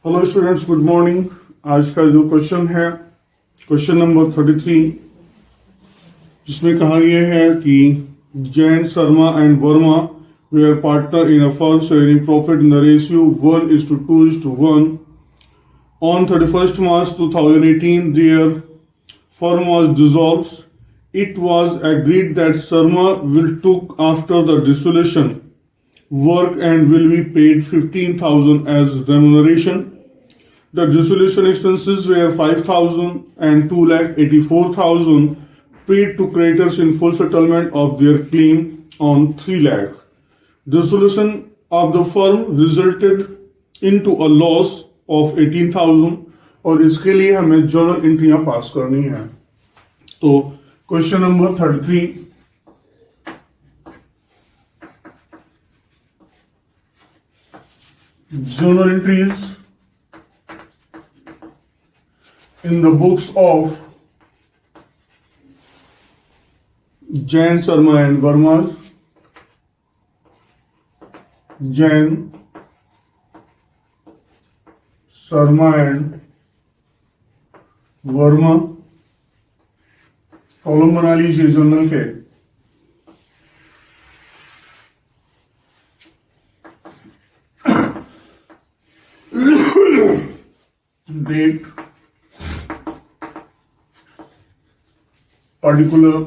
Hello students, good morning. आज का जो क्वेश्चन है क्वेश्चन नंबर 33, जिसमें कहा गया है कि Jain, Sharma and Verma were partner in a firm sharing profit in the ratio 1:2:1 on 31st March 2018. Their firm was dissolved. It was agreed that Sharma will took after the dissolution work and will be paid 15,000 as remuneration. The dissolution expenses were 5,000 and 2,84,000 paid to creditors in full settlement of their claim on 3 lakh. Dissolution of the firm resulted into a loss of 18,000 और इसके लिए हमें journal एंट्रियां पास करनी है। तो question number 33, journal entries in the books of Jain, Sharma and Verma. Jain, Sharma and Verma, column बना लीजिए journal के। Date, particular,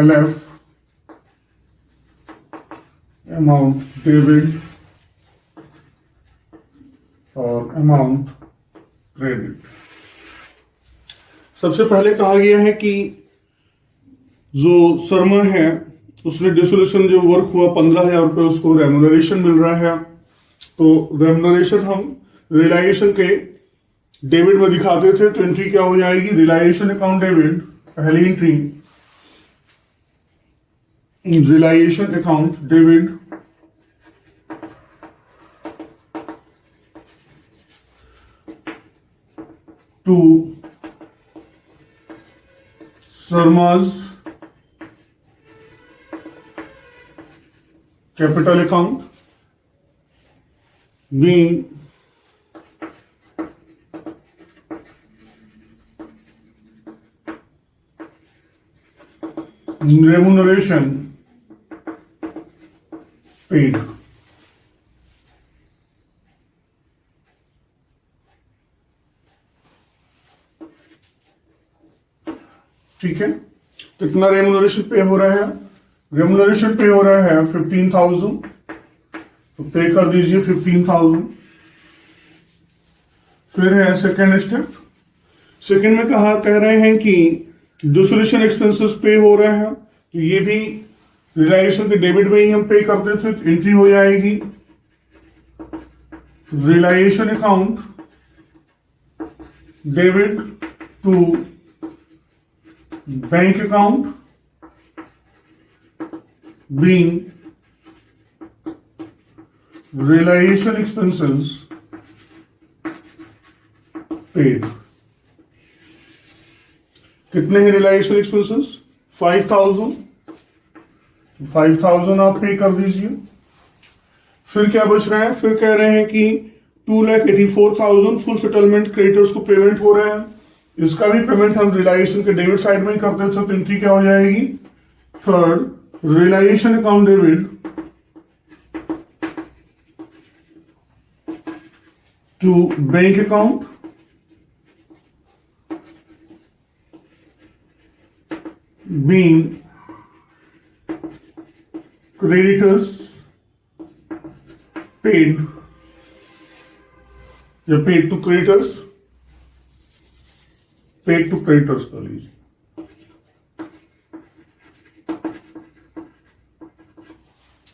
LF, amount debit और अमाउंट क्रेडिट। सबसे पहले कहा गया है कि जो शर्मा है उसने डिसोल्यूशन जो वर्क हुआ 15,000 रुपए उसको रेम्यूनरेशन मिल रहा है। तो रेम्यूनरेशन हम रियलाइजेशन के डेबिट में दिखाते थे, तो एंट्री क्या हो जाएगी? रियलाइजेशन अकाउंट डेबिट, पहली entry realization account debit to शर्मा's capital account being remuneration paid। ठीक है, कितना रेमुनरेशन पे हो रहा है? रेमुनरेशन पे हो रहा है 15,000, तो पे कर दीजिए 15,000। फिर है सेकेंड स्टेप। सेकेंड में कह रहे हैं कि डिसोल्यूशन एक्सपेंसेस पे हो रहा है, तो ये भी रियलाइजेशन के डेबिट में ही हम पे करते थे, तो एंट्री हो जाएगी realization account debit to bank account being realization expenses paid। कितने हैं रियलाइजेशन एक्सपेंसेस? 5,000। 5,000 आप पे कर दीजिए। फिर क्या बच रहा है? फिर कह रहे हैं कि 2,84,000 फुल सेटलमेंट क्रेडिटर्स को पेमेंट हो रहे हैं। इसका भी पेमेंट हम रियलाइजेशन के डेबिट साइड में ही करते थे, तो एंट्री क्या हो जाएगी? Third, realization account debit to bank account being creditors paid या paid to creditors, paid to creditors कर लीजिए।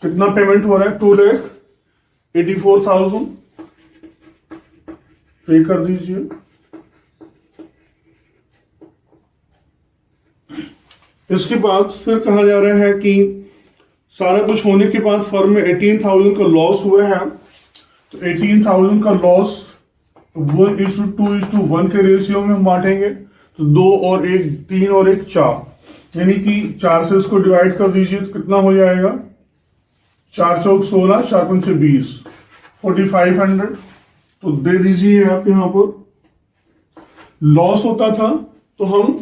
कितना पेमेंट हो रहा है? 2,84,000 पे कर दीजिए। इसके बाद फिर कहा जा रहा है कि सारा कुछ होने के बाद फर्म में 18,000 का लॉस हुआ है, तो 18,000 का लॉस 1:2:1 के रेशियो में हम बांटेंगे, तो 2 और 1 3 और 1 4, यानी कि 4 से इसको डिवाइड कर दीजिए तो कितना हो जाएगा, 4 चौक 16, 4 पंचे 20, 4500 तो दे दीजिए आप। यहां पर लॉस होता था तो हम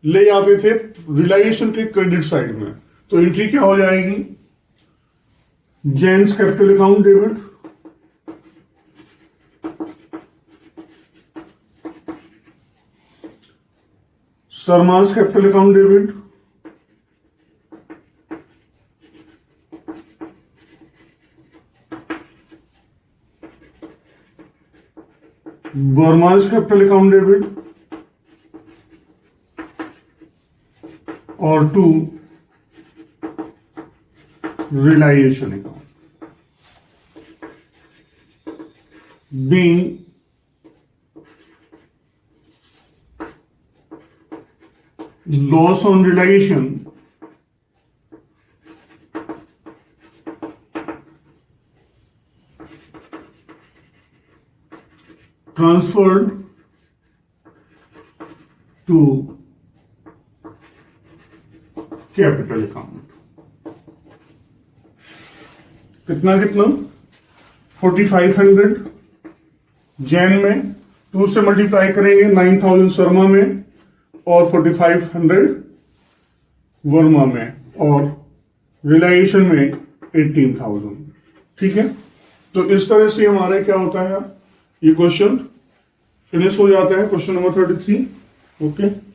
ले जाते थे रिलाइजेशन के क्रेडिट साइड में, तो एंट्री क्या हो जाएगी, जैन्स कैपिटल अकाउंट डेबिट, शर्मा's कैपिटल अकाउंट डेबिट, वर्मा's कैपिटल अकाउंट डेबिट, और 2 realization account. Being loss on realization transferred to capital account. कितना 4500 जैन में, 2 से मल्टीप्लाई करेंगे 9000 शर्मा में और 4500 वर्मा में और रिलाइजेशन में 18000। ठीक है, तो इस तरह से हमारा क्या होता है, ये क्वेश्चन फिनिश हो जाता है, क्वेश्चन नंबर 33। ओके।